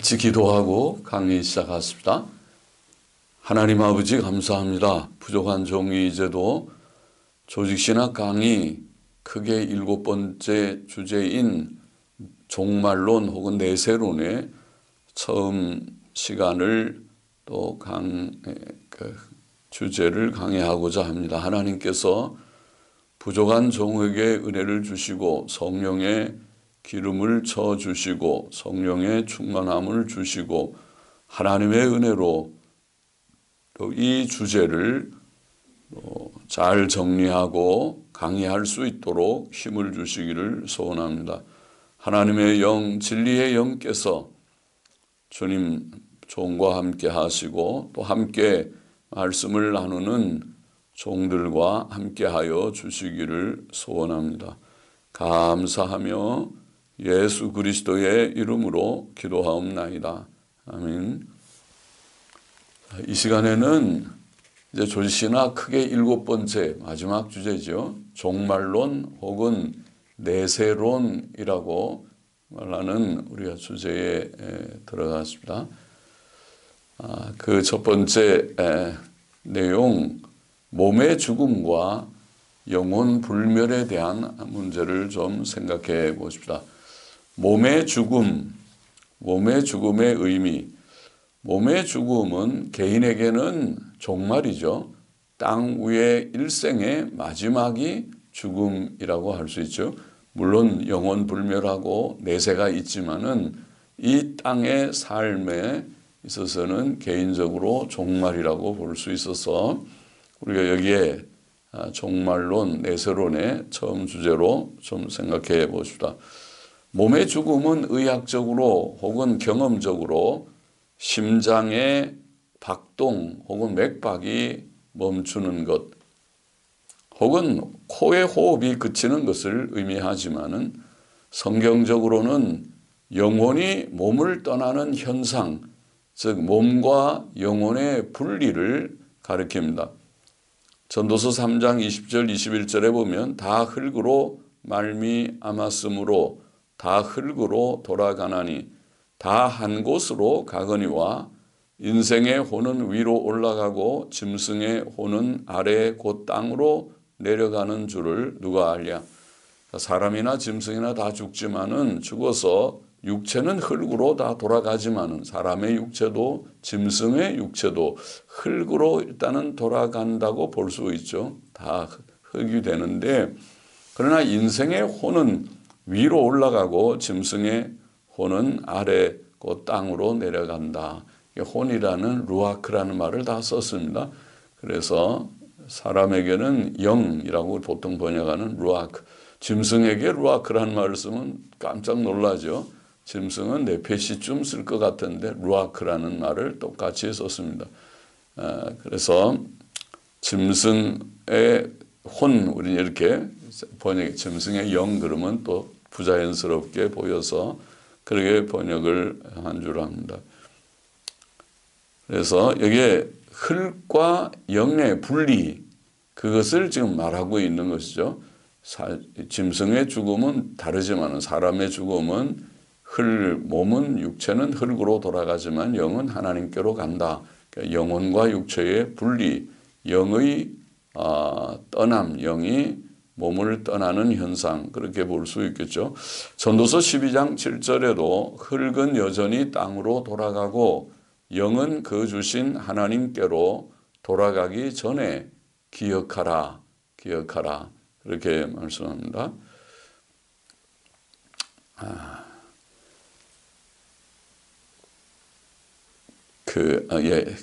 같이 기도하고 강의 시작하십니다. 하나님 아버지 감사합니다. 부족한 종이 이제도 조직신학 강의 크게 7번째 주제인 종말론 혹은 내세론의 처음 시간을 또 주제를 강의하고자 합니다. 하나님께서 부족한 종에게 은혜를 주시고 성령의 기름을 쳐주시고 성령의 충만함을 주시고 하나님의 은혜로 또 이 주제를 잘 정리하고 강의할 수 있도록 힘을 주시기를 소원합니다. 하나님의 영, 진리의 영께서 주님 종과 함께 하시고 또 함께 말씀을 나누는 종들과 함께하여 주시기를 소원합니다. 감사하며 예수 그리스도의 이름으로 기도하옵나이다. 아멘. 이 시간에는 이제 조직신학 크게 7번째 마지막 주제죠. 종말론 혹은 내세론이라고 말하는 우리가 주제에 들어갔습니다. 그 첫 번째 내용, 몸의 죽음과 영혼 불멸에 대한 문제를 좀 생각해 보십시다. 몸의 죽음, 몸의 죽음의 의미. 몸의 죽음은 개인에게는 종말이죠. 땅 위의 일생의 마지막이 죽음이라고 할 수 있죠. 물론 영혼 불멸하고 내세가 있지만은 이 땅의 삶에 있어서는 개인적으로 종말이라고 볼 수 있어서 우리가 여기에 종말론, 내세론의 처음 주제로 좀 생각해 봅시다. 몸의 죽음은 의학적으로 혹은 경험적으로 심장의 박동 혹은 맥박이 멈추는 것 혹은 코의 호흡이 그치는 것을 의미하지만은 성경적으로는 영혼이 몸을 떠나는 현상, 즉 몸과 영혼의 분리를 가리킵니다. 전도서 3장 20절 21절에 보면 다 흙으로 말미암았으므로 다 흙으로 돌아가나니 다 한 곳으로 가거니와 인생의 혼은 위로 올라가고 짐승의 혼은 아래 곧 땅으로 내려가는 줄을 누가 알랴. 사람이나 짐승이나 다 죽지만은 죽어서 육체는 흙으로 다 돌아가지만은 사람의 육체도 짐승의 육체도 흙으로 일단은 돌아간다고 볼 수 있죠. 다 흙이 되는데 그러나 인생의 혼은 위로 올라가고 짐승의 혼은 아래 그 땅으로 내려간다. 혼이라는 루아크라는 말을 다 썼습니다. 그래서 사람에게는 영이라고 보통 번역하는 루아크. 짐승에게 루아크라는 말을 쓰면 깜짝 놀라죠. 짐승은 네페시쯤 쓸 것 같은데 루아크라는 말을 똑같이 썼습니다. 그래서 짐승의 혼, 우리는 이렇게 번역, 짐승의 영 그러면 또 부자연스럽게 보여서 그렇게 번역을 한 줄 압니다. 그래서 여기에 흙과 영의 분리, 그것을 지금 말하고 있는 것이죠. 짐승의 죽음은 다르지만 사람의 죽음은 몸은 육체는 흙으로 돌아가지만 영은 하나님께로 간다. 그러니까 영혼과 육체의 분리, 영의 떠남, 영이 몸을 떠나는 현상, 그렇게 볼 수 있겠죠. 전도서 12장 7절에도 흙은 여전히 땅으로 돌아가고 영은 그 주신 하나님께로 돌아가기 전에 기억하라, 기억하라. 그렇게 말씀합니다.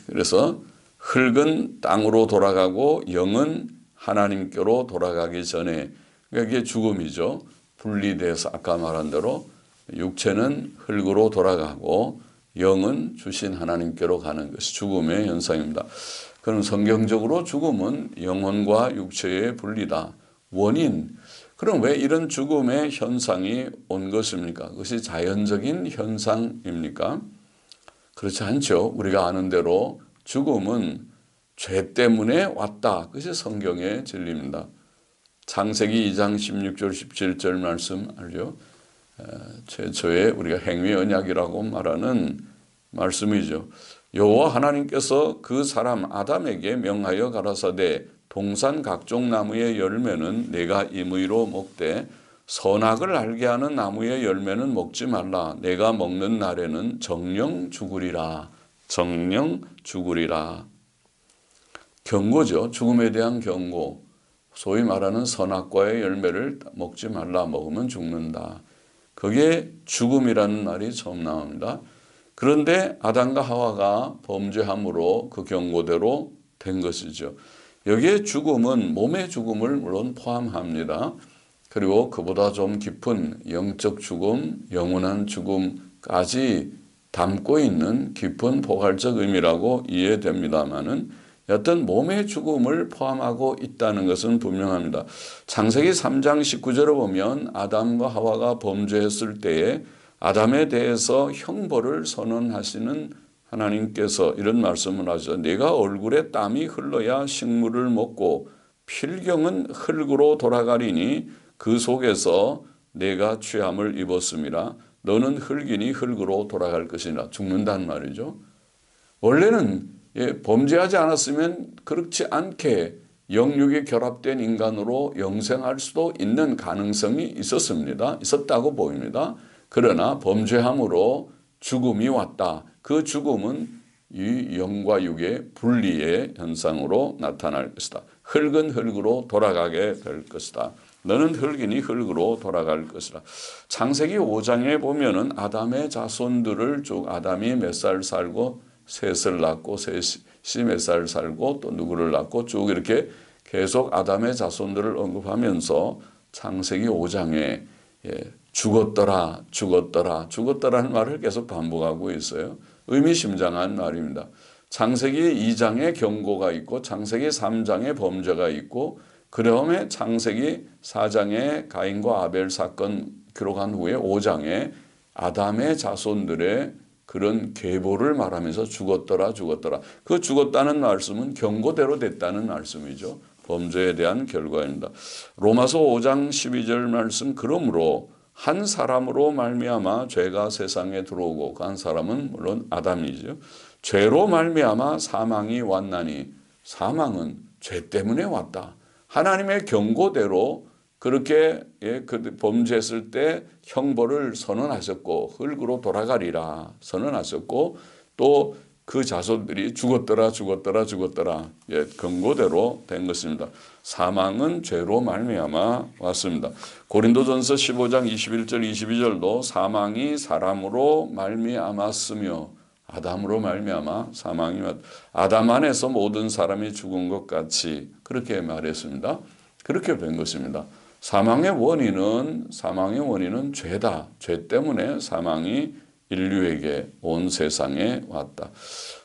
그래서 흙은 땅으로 돌아가고 영은 하나님께로 돌아가기 전에, 그러니까 이게 죽음이죠. 분리돼서 아까 말한 대로 육체는 흙으로 돌아가고 영은 주신 하나님께로 가는 것이 죽음의 현상입니다. 그럼 성경적으로 죽음은 영혼과 육체의 분리다. 원인, 그럼 왜 이런 죽음의 현상이 온 것입니까? 그것이 자연적인 현상입니까? 그렇지 않죠. 우리가 아는 대로 죽음은 죄 때문에 왔다. 그것이 성경의 진리입니다. 창세기 2장 16절 17절 말씀 알죠? 최초의 우리가 행위 언약이라고 말하는 말씀이죠. 여호와 하나님께서 그 사람 아담에게 명하여 가라사대 동산 각종 나무의 열매는 내가 임의로 먹되 선악을 알게 하는 나무의 열매는 먹지 말라. 내가 먹는 날에는 정령 죽으리라. 정령 죽으리라. 경고죠. 죽음에 대한 경고. 소위 말하는 선악과의 열매를 먹지 말라. 먹으면 죽는다. 그게 죽음이라는 말이 처음 나옵니다. 그런데 아담과 하와가 범죄함으로 그 경고대로 된 것이죠. 여기에 죽음은 몸의 죽음을 물론 포함합니다. 그리고 그보다 좀 깊은 영적 죽음, 영원한 죽음까지 담고 있는 깊은 포괄적 의미라고 이해됩니다마는 여튼 몸의 죽음을 포함하고 있다는 것은 분명합니다. 창세기 3장 19절을 보면 아담과 하와가 범죄했을 때에 아담에 대해서 형벌을 선언하시는 하나님께서 이런 말씀을 하죠. 네가 얼굴에 땀이 흘러야 식물을 먹고 필경은 흙으로 돌아가리니 그 속에서 내가 취함을 입었음이라. 너는 흙이니 흙으로 돌아갈 것이라. 죽는단 말이죠. 원래는 범죄하지 않았으면 그렇지 않게 영육이 결합된 인간으로 영생할 수도 있는 가능성이 있었습니다. 있었다고 보입니다. 그러나 범죄함으로 죽음이 왔다. 그 죽음은 이 영과 육의 분리의 현상으로 나타날 것이다. 흙은 흙으로 돌아가게 될 것이다. 너는 흙이니 흙으로 돌아갈 것이라. 창세기 5장에 보면은 아담의 자손들을 쭉 아담이 몇 살 살고 셋을 낳고 셋이 몇 살 살고 또 누구를 낳고 쭉 이렇게 계속 아담의 자손들을 언급하면서 창세기 5장에 죽었더라, 죽었더라, 죽었더라는 말을 계속 반복하고 있어요. 의미심장한 말입니다. 창세기 2장에 경고가 있고 창세기 3장에 범죄가 있고 그 다음에 창세기 4장에 가인과 아벨 사건 기록한 후에 5장에 아담의 자손들의 그런 계보를 말하면서 죽었더라 죽었더라. 그 죽었다는 말씀은 경고대로 됐다는 말씀이죠. 범죄에 대한 결과입니다. 로마서 5장 12절 말씀 그러므로 한 사람으로 말미암아 죄가 세상에 들어오고 그 한 사람은 물론 아담이죠. 죄로 말미암아 사망이 왔나니 사망은 죄 때문에 왔다. 하나님의 경고대로 그렇게 범죄했을 때 형벌을 선언하셨고 흙으로 돌아가리라 선언하셨고 또 그 자손들이 죽었더라 죽었더라 죽었더라 경고대로 된 것입니다. 사망은 죄로 말미암아 왔습니다. 고린도전서 15장 21절 22절도 사망이 사람으로 말미암았으며 아담으로 말미암아 사망이 왔다. 아담 안에서 모든 사람이 죽은 것 같이 그렇게 말했습니다. 그렇게 된 것입니다. 사망의 원인은 죄다. 죄 때문에 사망이 인류에게 온 세상에 왔다.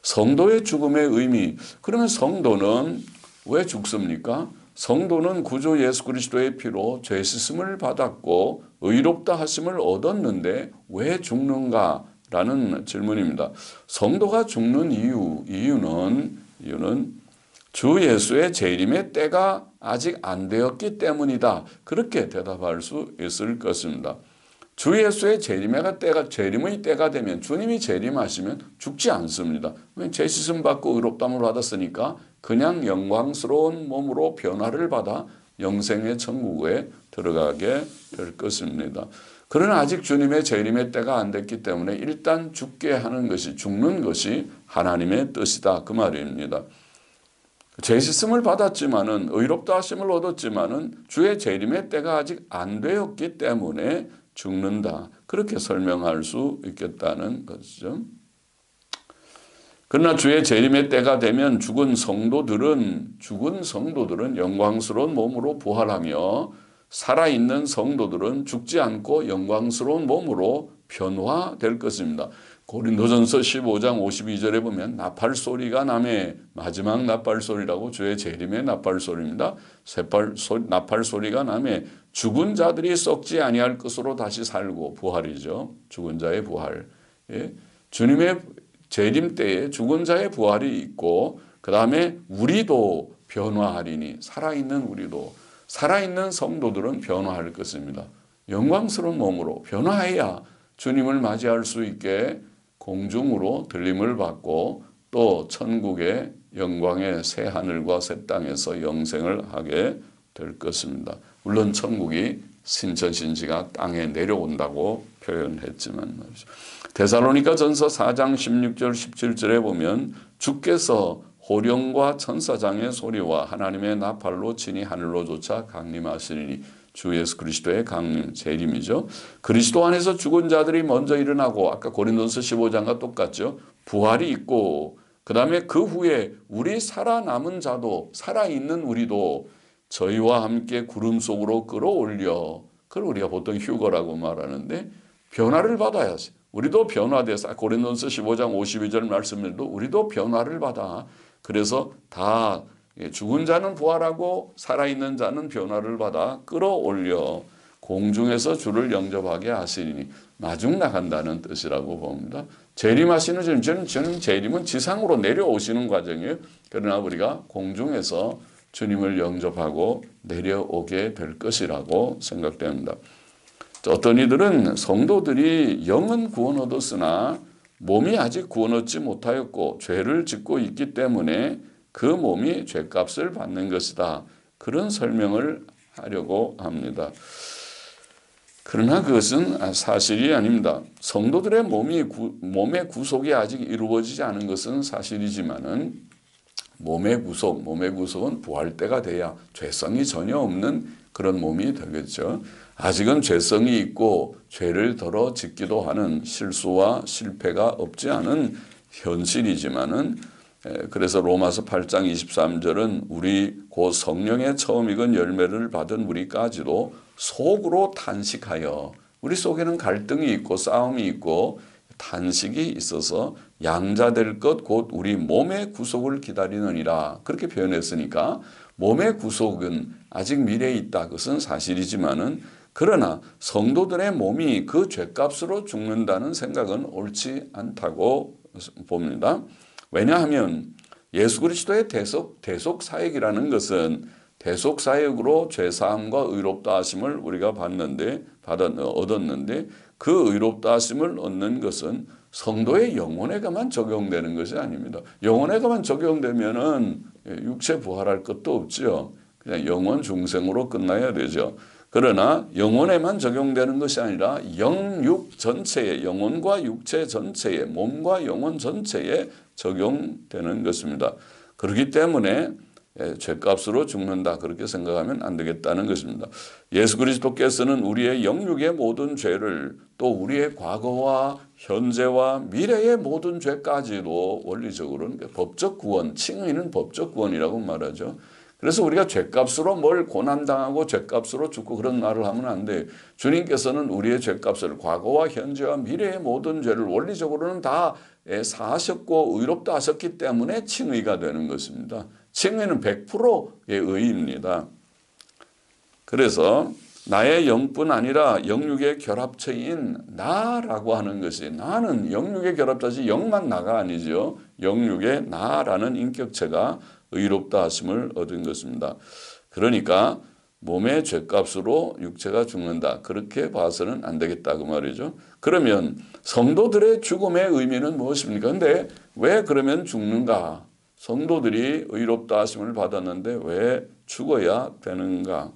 성도의 죽음의 의미. 그러면 성도는 왜 죽습니까? 성도는 구주 예수 그리스도의 피로 죄 씻음을 받았고 의롭다 하심을 얻었는데 왜 죽는가라는 질문입니다. 성도가 죽는 이유는 주 예수의 재림의 때가 아직 안 되었기 때문이다. 그렇게 대답할 수 있을 것입니다. 주 예수의 재림의 때가 되면 주님이 재림하시면 죽지 않습니다. 죄 씻음 받고 의롭다함을 받았으니까 그냥 영광스러운 몸으로 변화를 받아 영생의 천국에 들어가게 될 것입니다. 그러나 아직 주님의 재림의 때가 안 됐기 때문에 일단 죽는 것이 하나님의 뜻이다. 그 말입니다. 죄 씻음을 받았지만은 의롭다 하심을 얻었지만은 주의 재림의 때가 아직 안 되었기 때문에 죽는다. 그렇게 설명할 수 있겠다는 것이죠. 그러나 주의 재림의 때가 되면 죽은 성도들은 영광스러운 몸으로 부활하며 살아있는 성도들은 죽지 않고 영광스러운 몸으로 변화될 것입니다. 고린도전서 15장 52절에 보면 나팔소리가 나매 마지막 나팔소리라고 주의 재림의 나팔소리입니다. 나팔소리가 나매 죽은 자들이 썩지 아니할 것으로 다시 살고 부활이죠. 죽은 자의 부활. 주님의 재림 때에 죽은 자의 부활이 있고 그 다음에 우리도 변화하리니 살아있는 성도들은 변화할 것입니다. 영광스러운 몸으로 변화해야 주님을 맞이할 수 있게 공중으로 들림을 받고 또 천국의 영광의 새 하늘과 새 땅에서 영생을 하게 될 것입니다. 물론 천국이 신천신지가 땅에 내려온다고 표현했지만 말이죠. 데살로니가 전서 4장 16절 17절에 보면 주께서 호령과 천사장의 소리와 하나님의 나팔로 친히 하늘로 쫓아 강림하시리니 주 예수 그리스도의 강림, 재림이죠. 그리스도 안에서 죽은 자들이 먼저 일어나고 아까 고린도서 15장과 똑같죠. 부활이 있고 그 다음에 그 후에 우리 살아남은 자도 살아있는 우리도 저희와 함께 구름 속으로 끌어올려, 그걸 우리가 보통 휴거라고 말하는데 변화를 받아야지. 우리도 변화돼서 고린도서 15장 52절 말씀에도 우리도 변화를 받아. 그래서 다 죽은 자는 부활하고 살아있는 자는 변화를 받아 끌어올려 공중에서 주를 영접하게 하시리니 마중 나간다는 뜻이라고 봅니다. 재림하시는 저는 재림은 지상으로 내려오시는 과정이에요. 그러나 우리가 공중에서 주님을 영접하고 내려오게 될 것이라고 생각됩니다. 어떤 이들은 성도들이 영은 구원 얻었으나 몸이 아직 구원 얻지 못하였고 죄를 짓고 있기 때문에 그 몸이 죄값을 받는 것이다. 그런 설명을 하려고 합니다. 그러나 그것은 사실이 아닙니다. 성도들의 몸의 구속이 아직 이루어지지 않은 것은 사실이지만은 몸의 구속은 부활 때가 돼야 죄성이 전혀 없는 그런 몸이 되겠죠. 아직은 죄성이 있고 죄를 덜어 짓기도 하는 실수와 실패가 없지 않은 현실이지만은 그래서 로마서 8장 23절은 우리 곧 성령의 처음 익은 열매를 받은 우리까지도 속으로 탄식하여, 우리 속에는 갈등이 있고 싸움이 있고 탄식이 있어서 양자될 것 곧 우리 몸의 구속을 기다리느니라, 그렇게 표현했으니까 몸의 구속은 아직 미래에 있다. 그것은 사실이지만은 그러나 성도들의 몸이 그 죄값으로 죽는다는 생각은 옳지 않다고 봅니다. 왜냐하면 예수 그리스도의 대속 사역이라는 것은 대속 사역으로 죄사함과 의롭다 하심을 우리가 얻었는데 그 의롭다 하심을 얻는 것은 성도의 영혼에게만 적용되는 것이 아닙니다. 영혼에게만 적용되면은 육체 부활할 것도 없죠. 그냥 영원 중생으로 끝나야 되죠. 그러나 영혼에만 적용되는 것이 아니라 영육 전체에, 영혼과 육체 전체에, 몸과 영혼 전체에 적용되는 것입니다. 그렇기 때문에 죄값으로 죽는다, 그렇게 생각하면 안 되겠다는 것입니다. 예수 그리스도께서는 우리의 영육의 모든 죄를, 또 우리의 과거와 현재와 미래의 모든 죄까지도 원리적으로는 법적 구원, 칭의는 법적 구원이라고 말하죠. 그래서 우리가 죄값으로 뭘 고난당하고 죄값으로 죽고 그런 말을 하면 안 돼요. 주님께서는 우리의 죄값을, 과거와 현재와 미래의 모든 죄를 원리적으로는 다 사하셨고 의롭다 하셨기 때문에 칭의가 되는 것입니다. 칭의는 100%의 의의입니다. 그래서 나의 영뿐 아니라 영육의 결합체인 나라고 하는 것이, 나는 영육의 결합자지 영만 나가 아니죠. 영육의 나라는 인격체가 의롭다 하심을 얻은 것입니다. 그러니까 몸의 죄값으로 육체가 죽는다, 그렇게 봐서는 안 되겠다 그 말이죠. 그러면 성도들의 죽음의 의미는 무엇입니까? 근데 왜 그러면 죽는가? 성도들이 의롭다 하심을 받았는데 왜 죽어야 되는가?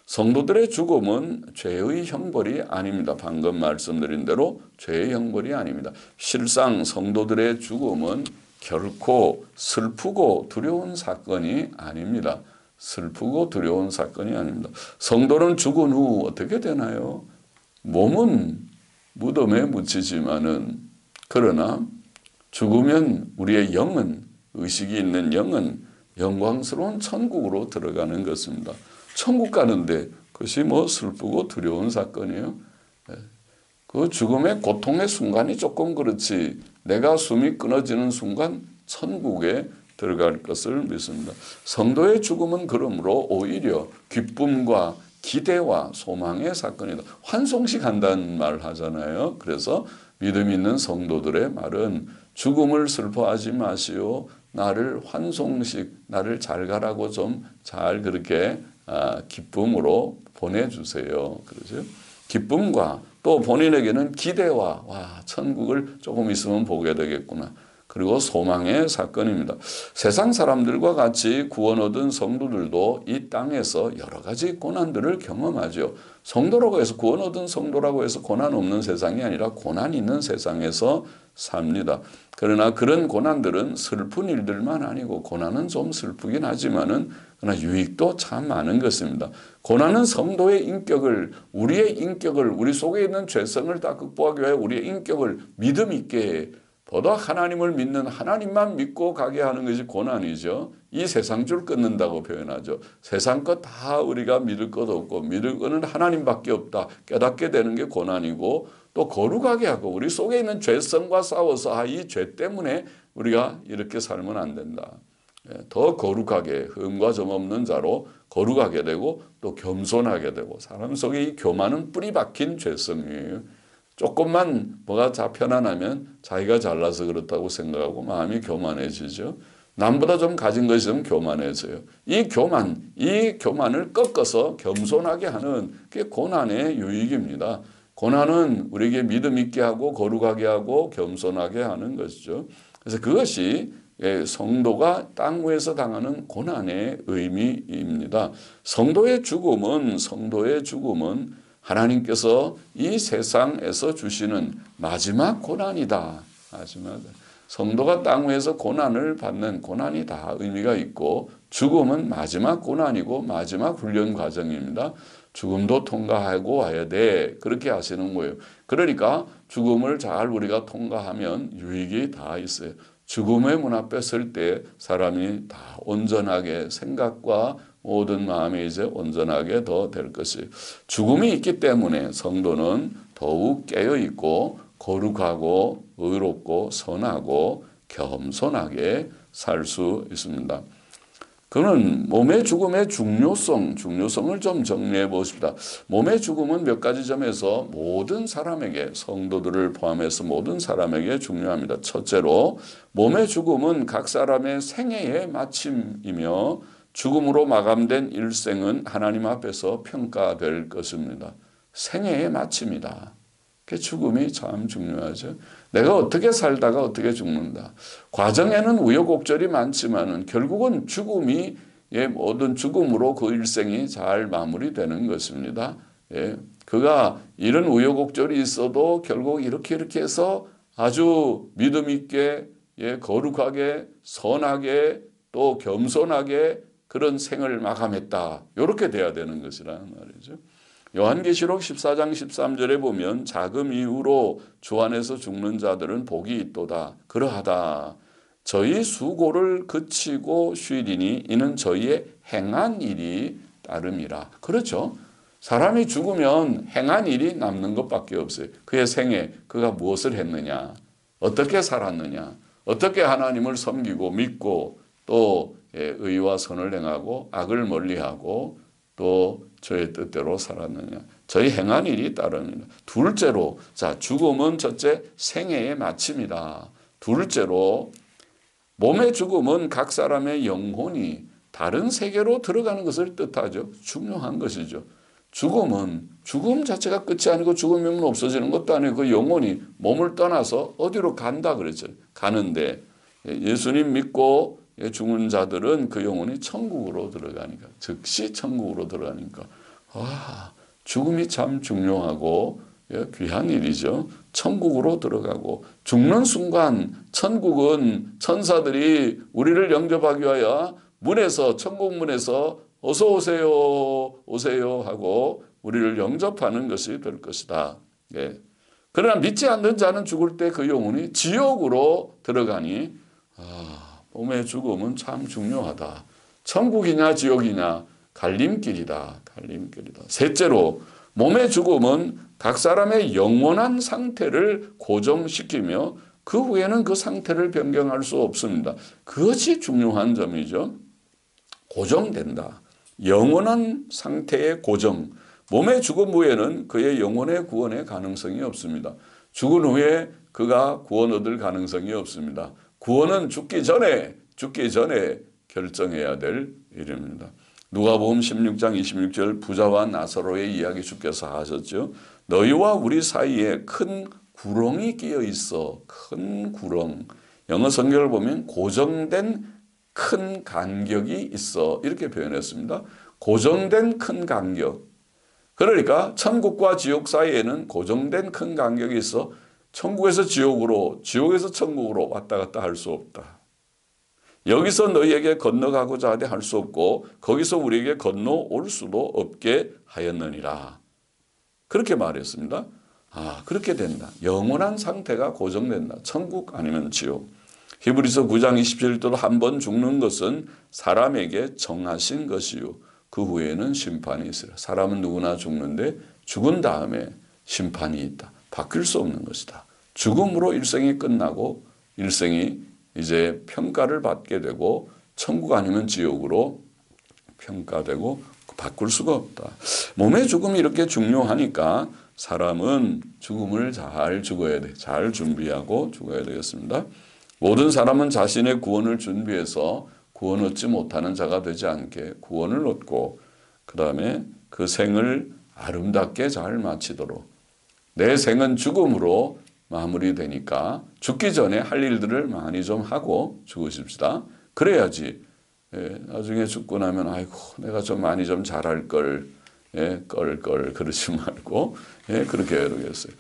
성도들의 죽음은 죄의 형벌이 아닙니다. 방금 말씀드린 대로 죄의 형벌이 아닙니다. 실상 성도들의 죽음은 결코 슬프고 두려운 사건이 아닙니다. 슬프고 두려운 사건이 아닙니다. 성도는 죽은 후 어떻게 되나요? 몸은 무덤에 묻히지만은, 그러나 죽으면 우리의 영은, 의식이 있는 영은 영광스러운 천국으로 들어가는 것입니다. 천국 가는데 그것이 뭐 슬프고 두려운 사건이에요? 그 죽음의 고통의 순간이 조금 그렇지, 내가 숨이 끊어지는 순간 천국에 들어갈 것을 믿습니다. 성도의 죽음은 그러므로 오히려 기쁨과 기대와 소망의 사건이다. 환송식 한다는 말을 하잖아요. 그래서 믿음 있는 성도들의 말은 죽음을 슬퍼하지 마시오. 나를 환송식, 나를 잘 가라고 좀 잘 그렇게 기쁨으로 보내주세요. 그러죠. 기쁨과 또 본인에게는 기대와 천국을 조금 있으면 보게 되겠구나. 그리고 소망의 사건입니다. 세상 사람들과 같이 구원 얻은 성도들도 이 땅에서 여러 가지 고난들을 경험하죠. 성도라고 해서 구원 얻은 성도라고 해서 고난 없는 세상이 아니라 고난 있는 세상에서 삽니다. 그러나 그런 고난들은 슬픈 일들만 아니고 고난은 좀 슬프긴 하지만은 그러나 유익도 참 많은 것입니다. 고난은 성도의 인격을 우리의 인격을 우리 속에 있는 죄성을 다 극복하기 위해 우리의 인격을 믿음 있게 보다 하나님을 믿는 하나님만 믿고 가게 하는 것이 고난이죠. 이 세상 줄 끊는다고 표현하죠. 세상 것 다 우리가 믿을 것 없고 믿을 것은 하나님밖에 없다. 깨닫게 되는 게 고난이고 또 거룩하게 하고 우리 속에 있는 죄성과 싸워서 이 죄 때문에 우리가 이렇게 살면 안 된다. 더 거룩하게 흠과 점 없는 자로 거룩하게 되고 또 겸손하게 되고 사람 속에 이 교만은 뿌리 박힌 죄성이에요. 조금만 뭐가 편안하면 자기가 잘나서 그렇다고 생각하고 마음이 교만해지죠. 남보다 좀 가진 것이 좀 교만해져요. 이 교만을 꺾어서 겸손하게 하는 게 고난의 유익입니다. 고난은 우리에게 믿음 있게 하고 거룩하게 하고 겸손하게 하는 것이죠. 그래서 그것이 성도가 땅 위에서 당하는 고난의 의미입니다. 성도의 죽음은 하나님께서 이 세상에서 주시는 마지막 고난이다. 성도가 땅 위에서 고난을 받는 고난이 다 의미가 있고 죽음은 마지막 고난이고 마지막 훈련 과정입니다. 죽음도 통과하고 와야 돼. 그렇게 하시는 거예요. 그러니까 죽음을 잘 우리가 통과하면 유익이 다 있어요. 죽음의 문 앞에 설 때 사람이 다 온전하게 생각과 모든 마음이 이제 온전하게 더 될 것이에요. 죽음이 있기 때문에 성도는 더욱 깨어 있고 거룩하고 의롭고 선하고 겸손하게 살 수 있습니다. 그는 몸의 죽음의 중요성을 좀 정리해 보십시다. 몸의 죽음은 몇 가지 점에서 모든 사람에게 성도들을 포함해서 모든 사람에게 중요합니다. 첫째로 몸의 죽음은 각 사람의 생애의 마침이며 죽음으로 마감된 일생은 하나님 앞에서 평가될 것입니다. 생애의 마침이다. 그 죽음이 참 중요하죠. 내가 어떻게 살다가 어떻게 죽는다. 과정에는 우여곡절이 많지만은 결국은 죽음이 모든 죽음으로 그 일생이 잘 마무리되는 것입니다. 그가 이런 우여곡절이 있어도 결국 이렇게 해서 아주 믿음 있게 거룩하게 선하게 또 겸손하게 그런 생을 마감했다. 이렇게 돼야 되는 것이라는 말이죠. 요한계시록 14장 13절에 보면 자금 이후로 주 안에서 죽는 자들은 복이 있도다. 그러하다. 저희 수고를 그치고 쉬리니 이는 저희의 행한 일이 따름이라. 그렇죠. 사람이 죽으면 행한 일이 남는 것밖에 없어요. 그의 생애 그가 무엇을 했느냐. 어떻게 살았느냐. 어떻게 하나님을 섬기고 믿고 또 의와 선을 행하고 악을 멀리하고 또 저의 뜻대로 살았느냐. 저희 행한 일이 따릅니다. 둘째로 죽음은 첫째 생애의 마침이다. 둘째로 몸의 죽음은 각 사람의 영혼이 다른 세계로 들어가는 것을 뜻하죠. 중요한 것이죠. 죽음 자체가 끝이 아니고 죽으면 없어지는 것도 아니고 그 영혼이 몸을 떠나서 어디로 간다 그랬죠. 가는데 예수님 믿고 죽은 자들은 그 영혼이 천국으로 들어가니까 즉시 천국으로 들어가니까 죽음이 참 중요하고 귀한 일이죠. 천국으로 들어가고 죽는 순간 천국은 천사들이 우리를 영접하기 위하여 천국 문에서 어서 오세요 하고 우리를 영접하는 것이 될 것이다. 그러나 믿지 않는 자는 죽을 때 그 영혼이 지옥으로 들어가니 몸의 죽음은 참 중요하다. 천국이냐 지옥이냐 갈림길이다. 셋째로 몸의 죽음은 각 사람의 영원한 상태를 고정시키며 그 후에는 그 상태를 변경할 수 없습니다. 그것이 중요한 점이죠. 고정된다. 영원한 상태의 고정. 몸의 죽음 후에는 그의 영혼의 구원의 가능성이 없습니다. 죽은 후에 그가 구원 얻을 가능성이 없습니다. 구원은 죽기 전에 결정해야 될 일입니다. 누가복음 16장 26절 부자와 나사로의 이야기 주께서 하셨죠. 너희와 우리 사이에 큰 구렁이 끼어 있어. 큰 구렁. 영어 성경을 보면 고정된 큰 간격이 있어. 이렇게 표현했습니다. 고정된 큰 간격. 그러니까 천국과 지옥 사이에는 고정된 큰 간격이 있어 천국에서 지옥으로, 지옥에서 천국으로 왔다 갔다 할 수 없다. 여기서 너희에게 건너가고자 하되 할 수 없고 거기서 우리에게 건너올 수도 없게 하였느니라. 그렇게 말했습니다. 그렇게 된다. 영원한 상태가 고정된다. 천국 아니면 지옥. 히브리서 9장 27절도 한 번 죽는 것은 사람에게 정하신 것이요. 그 후에는 심판이 있으라. 사람은 누구나 죽는데 죽은 다음에 심판이 있다. 바뀔 수 없는 것이다. 죽음으로 일생이 끝나고 일생이 이제 평가를 받게 되고 천국 아니면 지옥으로 평가되고 바꿀 수가 없다. 몸의 죽음이 이렇게 중요하니까 사람은 죽음을 잘 죽어야 돼. 잘 준비하고 죽어야 되겠습니다. 모든 사람은 자신의 구원을 준비해서 구원 얻지 못하는 자가 되지 않게 구원을 얻고 그 다음에 그 생을 아름답게 잘 마치도록 내 생은 죽음으로 마무리되니까 죽기 전에 할 일들을 많이 좀 하고 죽으십시다. 그래야지 나중에 죽고 나면 아이고 내가 좀 많이 좀 잘할 걸 그러지 말고 그렇게 해야 되겠어요.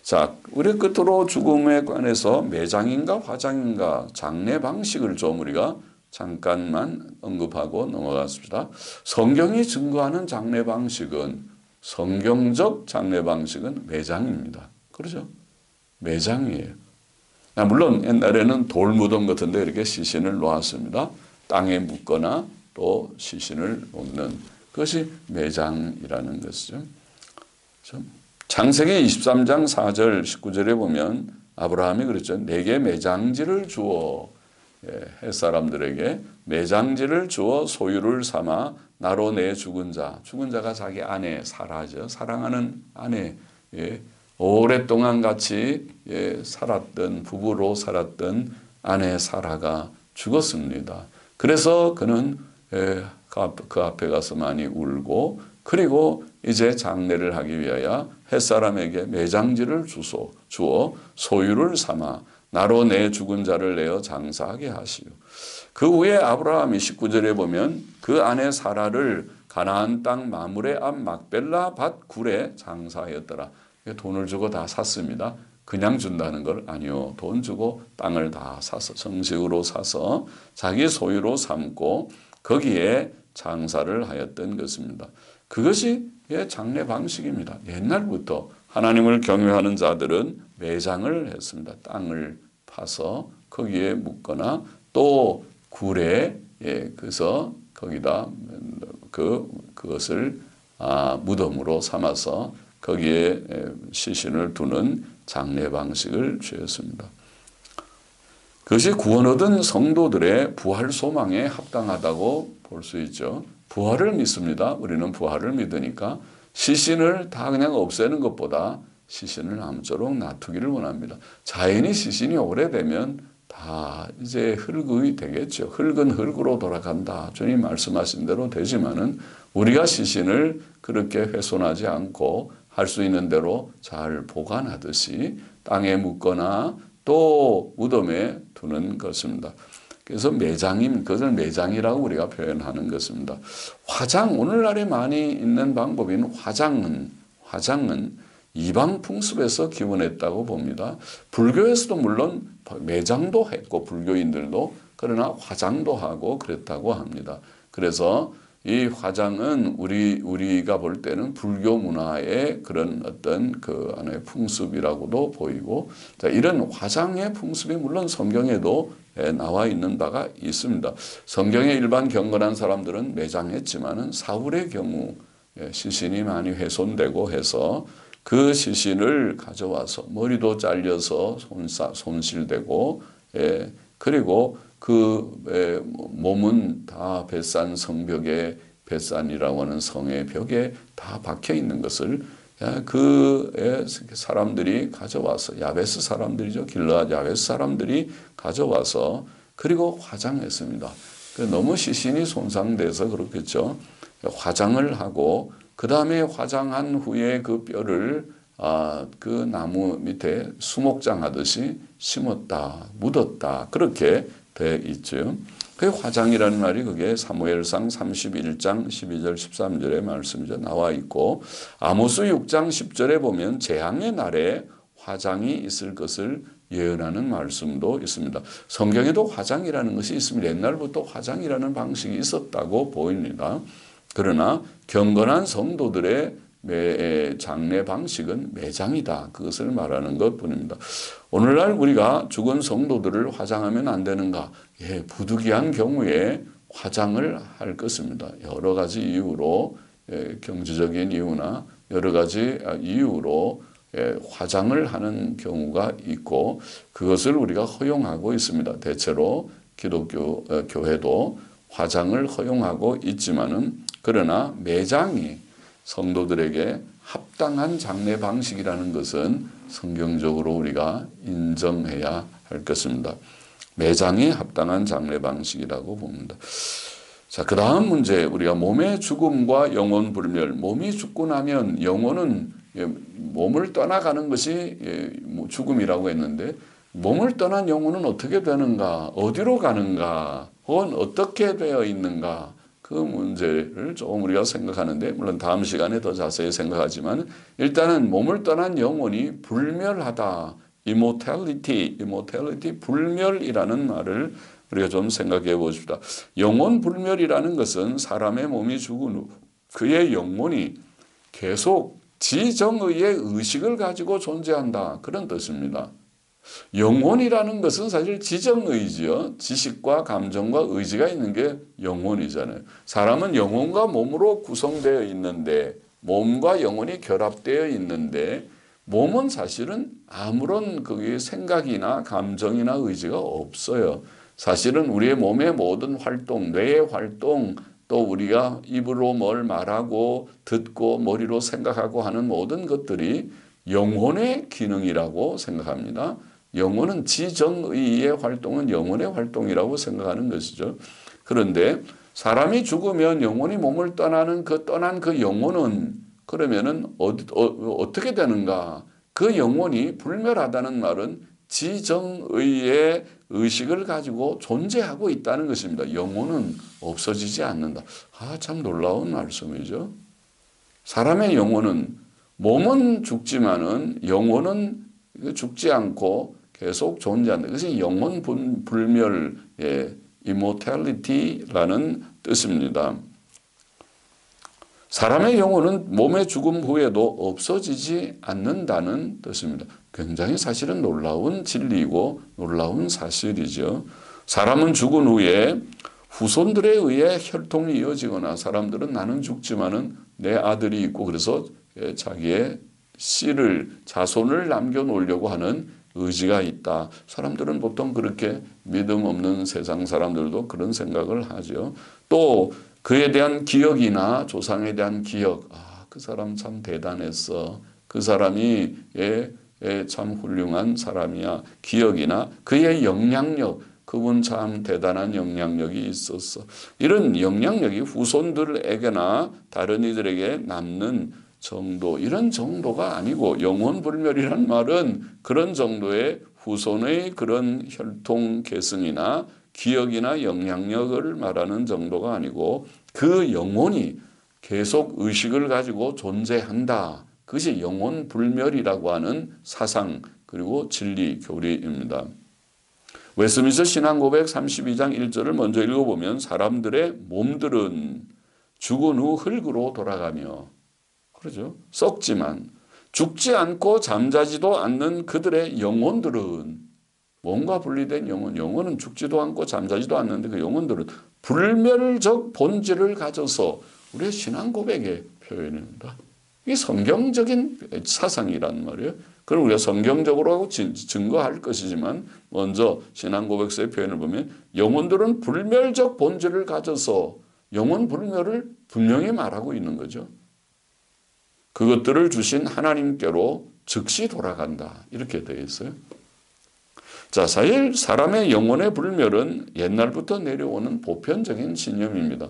자, 우리 끝으로 죽음에 관해서 매장인가 화장인가 장례 방식을 좀 우리가 잠깐만 언급하고 넘어갔습니다. 성경이 증거하는 장례 방식은 성경적 장례 방식은 매장입니다. 그렇죠? 매장이에요. 물론 옛날에는 돌무덤 같은 데 이렇게 시신을 놓았습니다. 땅에 묻거나 또 시신을 놓는 그것이 매장이라는 것이죠. 창세기 23장 4절 19절에 보면 아브라함이 그랬죠. 내게 매장지를 주어 햇사람들에게 매장지를 주어 소유를 삼아 나로 내 죽은 자가 자기 아내 사라죠. 사랑하는 아내 오랫동안 같이 살았던 부부로 살았던 아내 사라가 죽었습니다. 그래서 그는 그 앞에 가서 많이 울고 그리고 이제 장례를 하기 위하여 햇사람에게 매장지를 주어 소유를 삼아 나로 내 죽은 자를 내어 장사하게 하시오. 그 후에 아브라함이 19절에 보면 그 아내 사라를 가나안 땅 마므레 앞 막벨라 밭 굴에 장사하였더라. 돈을 주고 다 샀습니다. 그냥 준다는 걸 아니요. 돈 주고 땅을 다 사서 정식으로 사서 자기 소유로 삼고 거기에 장사를 하였던 것입니다. 그것이 장례 방식입니다. 옛날부터 하나님을 경외하는 자들은 매장을 했습니다. 땅을 파서 거기에 묻거나 또 굴에 그래서 거기다 그것을 무덤으로 삼아서 거기에 시신을 두는 장례 방식을 취했습니다. 그것이 구원 얻은 성도들의 부활 소망에 합당하다고 볼 수 있죠. 부활을 믿습니다. 우리는 부활을 믿으니까 시신을 다 그냥 없애는 것보다 시신을 아무쪼록 놔두기를 원합니다. 자연히 시신이 오래되면 다 이제 흙이 되겠죠. 흙은 흙으로 돌아간다. 주님 말씀하신 대로 되지만은 우리가 시신을 그렇게 훼손하지 않고 할 수 있는 대로 잘 보관하듯이 땅에 묻거나 또 무덤에 두는 것입니다. 그래서 그것을 매장이라고 우리가 표현하는 것입니다. 화장, 오늘날에 많이 있는 방법인 화장은 이방 풍습에서 기원했다고 봅니다. 불교에서도 물론 매장도 했고 불교인들도 그러나 화장도 하고 그랬다고 합니다. 그래서 이 화장은 우리가 볼 때는 불교 문화의 그런 어떤 그 안에 풍습이라고도 보이고, 자, 이런 화장의 풍습이 물론 성경에도 나와 있는 바가 있습니다. 성경의 일반 경건한 사람들은 매장했지만은 사울의 경우 시신이 많이 훼손되고 해서 그 시신을 가져와서 머리도 잘려서 손실되고 그리고 그 몸은 다 벳산 성벽에 벳산이라고 하는 성의 벽에 다 박혀 있는 것을 그 사람들이 가져와서 야베스 사람들이죠. 길르앗 야베스 사람들이 가져와서 그리고 화장했습니다. 너무 시신이 손상돼서 그렇겠죠. 화장을 하고 그 다음에 화장한 후에 그 뼈를 그 나무 밑에 수목장 하듯이 심었다, 묻었다 그렇게 돼 있죠. 그 화장이라는 말이 그게 사무엘상 31장 12절 13절의 말씀이죠. 나와 있고 아모스 6장 10절에 보면 재앙의 날에 화장이 있을 것을 예언하는 말씀도 있습니다. 성경에도 화장이라는 것이 있습니다. 옛날부터 화장이라는 방식이 있었다고 보입니다. 그러나 경건한 성도들의 장례 방식은 매장이다. 그것을 말하는 것뿐입니다. 오늘날 우리가 죽은 성도들을 화장하면 안 되는가? 부득이한 경우에 화장을 할 것입니다. 여러 가지 이유로 경제적인 이유나 여러 가지 이유로 화장을 하는 경우가 있고 그것을 우리가 허용하고 있습니다. 대체로 기독교 교회도 화장을 허용하고 있지만은 그러나 매장이 성도들에게 합당한 장례 방식이라는 것은 성경적으로 우리가 인정해야 할 것입니다. 매장이 합당한 장례 방식이라고 봅니다. 자, 그 다음 문제 우리가 몸의 죽음과 영혼 불멸. 몸이 죽고 나면 영혼은 몸을 떠나가는 것이 죽음이라고 했는데 몸을 떠난 영혼은 어떻게 되는가? 어디로 가는가? 혹은 어떻게 되어 있는가? 그 문제를 조금 우리가 생각하는데 물론 다음 시간에 더 자세히 생각하지만 일단은 몸을 떠난 영혼이 불멸하다. immortality, 불멸이라는 말을 우리가 좀 생각해 보십시다. 영혼 불멸이라는 것은 사람의 몸이 죽은 후 그의 영혼이 계속 지정의의 의식을 가지고 존재한다. 그런 뜻입니다. 영혼이라는 것은 사실 지정의지요. 지식과 감정과 의지가 있는 게 영혼이잖아요. 사람은 영혼과 몸으로 구성되어 있는데 몸과 영혼이 결합되어 있는데 몸은 사실은 아무런 그 생각이나 감정이나 의지가 없어요. 사실은 우리의 몸의 모든 활동, 뇌의 활동, 또 우리가 입으로 뭘 말하고 듣고 머리로 생각하고 하는 모든 것들이 영혼의 기능이라고 생각합니다. 영혼은 지정의의 활동은 영혼의 활동이라고 생각하는 것이죠. 그런데 사람이 죽으면 영혼이 몸을 떠난 그 영혼은 그러면은 어떻게 되는가? 그 영혼이 불멸하다는 말은 지정의의 의식을 가지고 존재하고 있다는 것입니다. 영혼은 없어지지 않는다. 참 놀라운 말씀이죠. 사람의 영혼은 몸은 죽지만은 영혼은 죽지 않고 계속 존재한다. 그것이 영혼 불멸의 immortality라는 뜻입니다. 사람의 영혼은 몸의 죽음 후에도 없어지지 않는다는 뜻입니다. 굉장히 사실은 놀라운 진리이고 놀라운 사실이죠. 사람은 죽은 후에 후손들에 의해 혈통이 이어지거나 사람들은 나는 죽지만은 내 아들이 있고 그래서 자기의 자손을 남겨놓으려고 하는 의지가 있다. 사람들은 보통 그렇게 믿음 없는 세상 사람들도 그런 생각을 하죠. 또 그에 대한 기억이나 조상에 대한 기억, 그 사람 참 대단했어. 그 사람이 참 훌륭한 사람이야. 기억이나 그의 영향력, 그분 참 대단한 영향력이 있었어. 이런 영향력이 후손들에게나 다른 이들에게 남는 정도, 이런 정도가 아니고 영혼불멸이란 말은 그런 정도의 후손의 그런 혈통 계승이나 기억이나 영향력을 말하는 정도가 아니고 그 영혼이 계속 의식을 가지고 존재한다. 그것이 영혼불멸이라고 하는 사상 그리고 진리 교리입니다. 웨스민스터 신앙고백 32장 1절을 먼저 읽어보면 사람들의 몸들은 죽은 후 흙으로 돌아가며 그러죠. 썩지만 죽지 않고 잠자지도 않는 그들의 영혼들은 몸과 분리된 영혼은 죽지도 않고 잠자지도 않는데 그 영혼들은 불멸적 본질을 가져서 우리의 신앙 고백의 표현입니다. 이게 성경적인 사상이란 말이에요. 그럼 우리가 성경적으로 증거할 것이지만 먼저 신앙 고백서의 표현을 보면 영혼들은 불멸적 본질을 가져서 영혼 불멸을 분명히 말하고 있는 거죠. 그것들을 주신 하나님께로 즉시 돌아간다. 이렇게 되어 있어요. 자, 사실 사람의 영혼의 불멸은 옛날부터 내려오는 보편적인 신념입니다.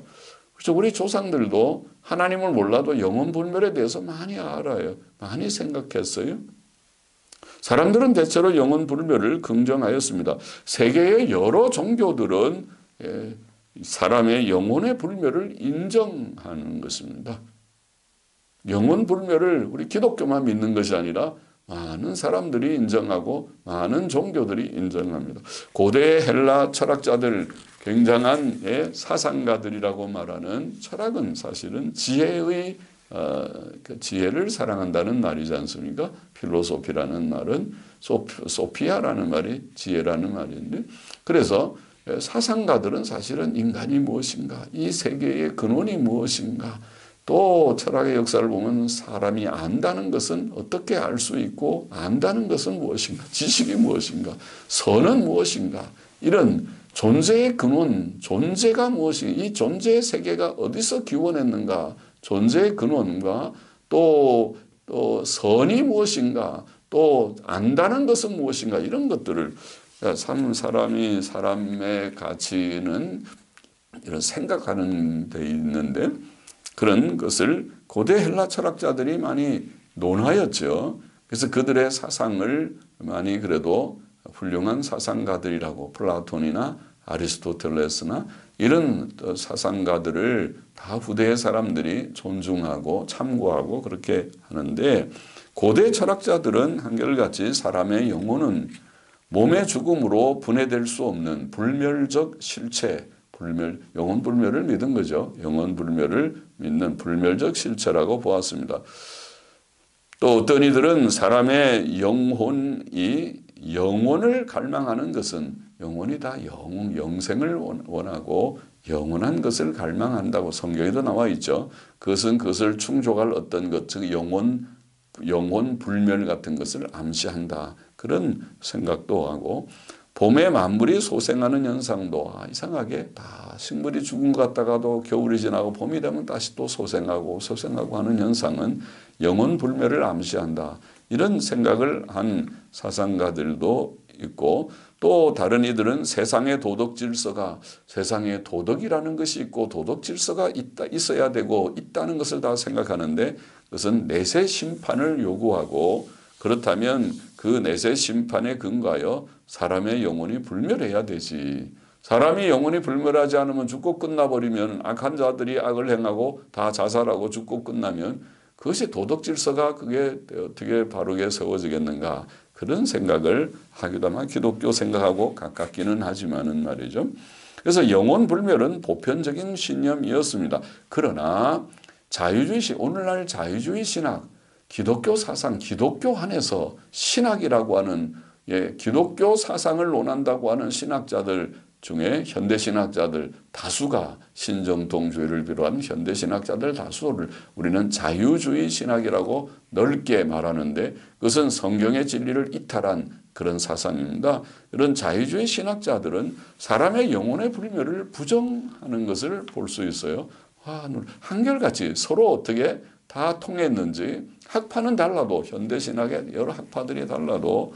그렇죠. 우리 조상들도 하나님을 몰라도 영혼 불멸에 대해서 많이 알아요. 많이 생각했어요. 사람들은 대체로 영혼 불멸을 긍정하였습니다. 세계의 여러 종교들은 사람의 영혼의 불멸을 인정하는 것입니다. 영혼 불멸을 우리 기독교만 믿는 것이 아니라 많은 사람들이 인정하고 많은 종교들이 인정합니다. 고대 헬라 철학자들, 굉장한 사상가들이라고 말하는 철학은 사실은 지혜의 지혜를 사랑한다는 말이지 않습니까? 필로소피라는 말은 소피아라는 말이 지혜라는 말인데, 그래서 사상가들은 사실은 인간이 무엇인가, 이 세계의 근원이 무엇인가, 또 철학의 역사를 보면 사람이 안다는 것은 어떻게 알 수 있고 안다는 것은 무엇인가, 지식이 무엇인가, 선은 무엇인가, 이런 존재의 근원, 존재가 무엇인가, 이 존재의 세계가 어디서 기원했는가, 존재의 근원과 또 선이 무엇인가, 또 안다는 것은 무엇인가, 이런 것들을 사람의 가치는 이런 생각하는 데 있는데, 그런 것을 고대 헬라 철학자들이 많이 논하였죠. 그래서 그들의 사상을 많이 그래도 훌륭한 사상가들이라고, 플라톤이나 아리스토텔레스나 이런 사상가들을 다 후대의 사람들이 존중하고 참고하고 그렇게 하는데, 고대 철학자들은 한결같이 사람의 영혼은 몸의 죽음으로 분해될 수 없는 불멸적 실체, 영혼 불멸을 믿은 거죠. 영혼 불멸을 믿는 불멸적 실체라고 보았습니다. 또 어떤 이들은 사람의 영혼을 갈망하는 것은, 영혼이 다 영생을 원하고 영원한 것을 갈망한다고 성경에도 나와 있죠. 그것은 그것을 충족할 어떤 것, 즉 영혼 불멸 같은 것을 암시한다, 그런 생각도 하고, 봄에 만물이 소생하는 현상도 이상하게 다 식물이 죽은 것 같다가도 겨울이 지나고 봄이 되면 다시 또 소생하고 하는 현상은 영혼 불멸을 암시한다, 이런 생각을 한 사상가들도 있고, 또 다른 이들은 세상의 도덕 질서가, 세상에 도덕이라는 것이 있고 도덕 질서가 있어야 되고 있다는 것을 다 생각하는데, 그것은 내세 심판을 요구하고, 그렇다면 그 내세 심판에 근거하여 사람의 영혼이 불멸해야 되지. 사람이 영혼이 불멸하지 않으면 죽고 끝나버리면, 악한 자들이 악을 행하고 다 자살하고 죽고 끝나면 그것이 도덕 질서가 그게 어떻게 바르게 세워지겠는가, 그런 생각을 하기도 하면 기독교 생각하고 가깝기는 하지만은 말이죠. 그래서 영혼 불멸은 보편적인 신념이었습니다. 그러나 오늘날 자유주의 신학, 기독교 사상, 기독교 안에서 신학이라고 하는, 기독교 사상을 논한다고 하는 신학자들 중에 현대신학자들 다수가, 신정통주의를 비롯한 현대신학자들 다수를 우리는 자유주의 신학이라고 넓게 말하는데, 그것은 성경의 진리를 이탈한 그런 사상입니다. 이런 자유주의 신학자들은 사람의 영혼의 불멸을 부정하는 것을 볼 수 있어요. 한결같이 서로 어떻게 다 통했는지, 학파는 달라도, 현대신학의 여러 학파들이 달라도,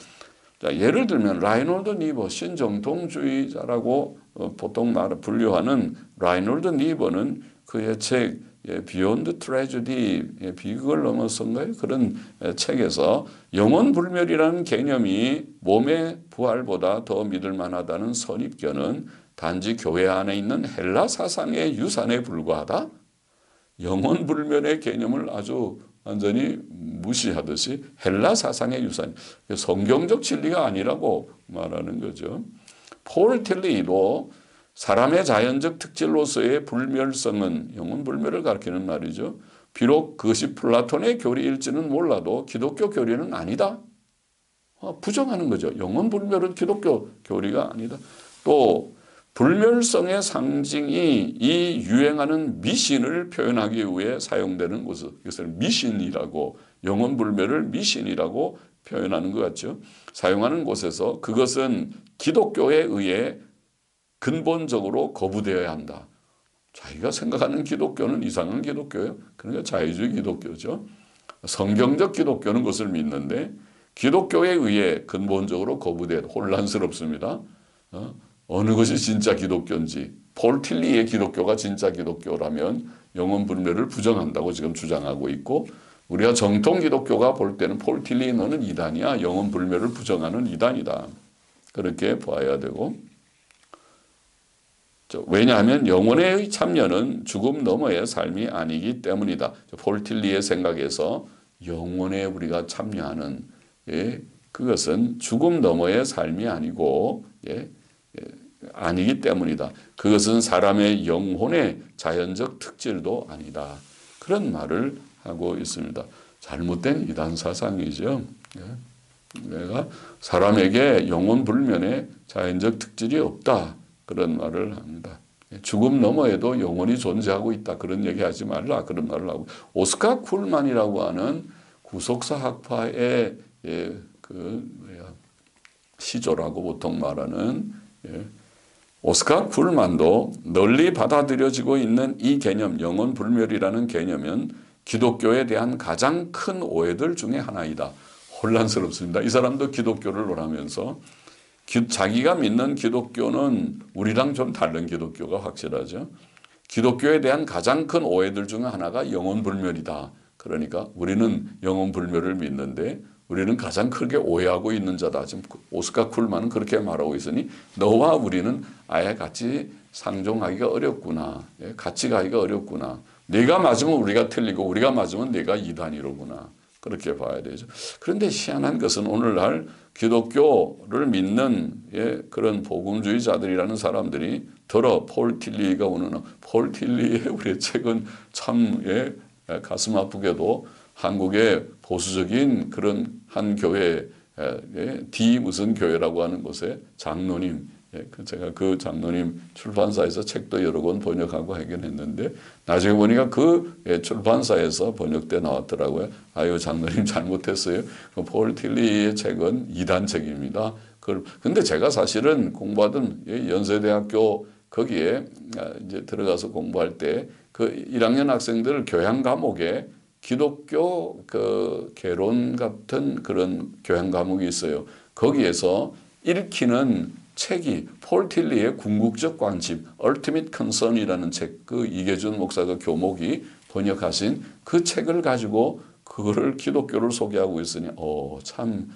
자, 예를 들면 라이놀드 니버, 신정통주의자라고 보통 분류하는 라이놀드 니버는 그의 책 Beyond Tragedy, 비극을 넘어선가요? 그런 책에서 영혼 불멸이라는 개념이 몸의 부활보다 더 믿을 만하다는 선입견은 단지 교회 안에 있는 헬라 사상의 유산에 불과하다. 영혼 불멸의 개념을 아주 완전히 무시하듯이 헬라 사상의 유산, 성경적 진리가 아니라고 말하는 거죠. 폴 틸리도 사람의 자연적 특질로서의 불멸성은 영혼 불멸을 가리키는 말이죠. 비록 그것이 플라톤의 교리일지는 몰라도 기독교 교리는 아니다. 부정하는 거죠. 영혼 불멸은 기독교 교리가 아니다. 또 불멸성의 상징이 이 유행하는 미신을 표현하기 위해 사용되는 것을 미신이라고, 영혼 불멸을 미신이라고 표현하는 것 같죠. 사용하는 곳에서 그것은 기독교에 의해 근본적으로 거부되어야 한다. 자기가 생각하는 기독교는 이상한 기독교예요. 그러니까 자유주의 기독교죠. 성경적 기독교는 그것을 믿는데 기독교에 의해 근본적으로 거부되어야, 혼란스럽습니다. 어느 것이 진짜 기독교인지 폴 틸리의 기독교가 진짜 기독교라면 영혼 불멸을 부정한다고 지금 주장하고 있고, 우리가 정통 기독교가 볼 때는 폴 틸리 너는 이단이야. 영혼 불멸을 부정하는 이단이다. 그렇게 봐야 되고, 왜냐하면 영혼의 참여는 죽음 너머의 삶이 아니기 때문이다. 폴 틸리의 생각에서 영혼에 우리가 참여하는 그것은 죽음 너머의 삶이 아니고 아니기 때문이다. 그것은 사람의 영혼의 자연적 특질도 아니다. 그런 말을 하고 있습니다. 잘못된 이단 사상이죠. 내가 사람에게 영혼 불면의 자연적 특질이 없다. 그런 말을 합니다. 죽음 너머에도 영혼이 존재하고 있다. 그런 얘기하지 말라. 그런 말을 하고, 오스카 쿨만이라고 하는 구속사 학파의 시조라고 보통 말하는 오스카 쿨만도 널리 받아들여지고 있는 이 개념, 영혼 불멸이라는 개념은 기독교에 대한 가장 큰 오해들 중에 하나이다. 혼란스럽습니다. 이 사람도 기독교를 논하면서 자기가 믿는 기독교는 우리랑 좀 다른 기독교가 확실하죠. 기독교에 대한 가장 큰 오해들 중에 하나가 영혼 불멸이다. 그러니까 우리는 영혼 불멸을 믿는데 우리는 가장 크게 오해하고 있는 자다. 지금 오스카 쿨만은 그렇게 말하고 있으니 너와 우리는 아예 같이 상종하기가 어렵구나. 같이 가기가 어렵구나. 네가 맞으면 우리가 틀리고 우리가 맞으면 네가 이단이로구나. 그렇게 봐야 되죠. 그런데 희한한 것은 오늘날 기독교를 믿는 그런 복음주의자들이라는 사람들이 폴 틸리가 오는 폴 틸리의 우리의 책은 참 가슴 아프게도 한국의 보수적인 그런 한 교회 D 무슨 교회라고 하는 곳에 장로님, 제가 그 장로님 출판사에서 책도 여러 권 번역하고 하긴 했는데 나중에 보니까 그 출판사에서 번역돼 나왔더라고요. 아유 장로님 잘못했어요. 폴 틸리의 책은 이단책입니다. 근데 제가 사실은 공부하던 연세대학교 거기에 이제 들어가서 공부할 때 그 1학년 학생들 교양 과목에 기독교 개론 같은 그런 교양 과목이 있어요. 거기에서 읽히는 책이 폴 틸리의 궁극적 관심, Ultimate Concern이라는 책, 그 이계준 목사가 교목이 번역하신 그 책을 가지고 그거를 기독교를 소개하고 있으니 참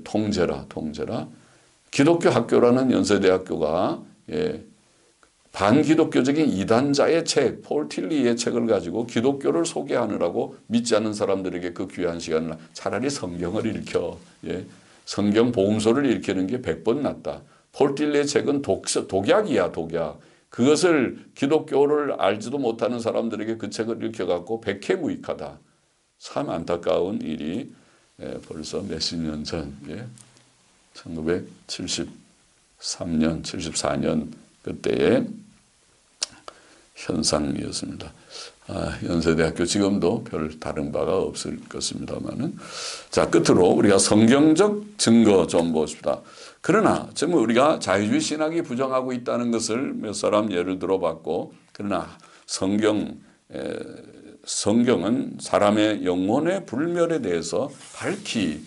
통제라. 기독교 학교라는 연세대학교가 반기독교적인 이단자의 책, 폴 틸리의 책을 가지고 기독교를 소개하느라고 믿지 않는 사람들에게 그 귀한 시간을 차라리 성경을 읽혀. 성경 복음서를 읽히는 게 100번 낫다. 폴 틸리의 책은 독약이야, 독약. 그것을 기독교를 알지도 못하는 사람들에게 그 책을 읽혀갖고 백해무익하다. 참 안타까운 일이 벌써 몇십 년 전, 1973년, 74년 그때의 현상이었습니다. 연세대학교 지금도 별 다른 바가 없을 것입니다만은. 자, 끝으로 우리가 성경적 증거 좀 보십시다. 그러나 지금 우리가 자유주의 신학이 부정하고 있다는 것을 몇 사람 예를 들어봤고, 그러나 성경은 사람의 영혼의 불멸에 대해서 밝히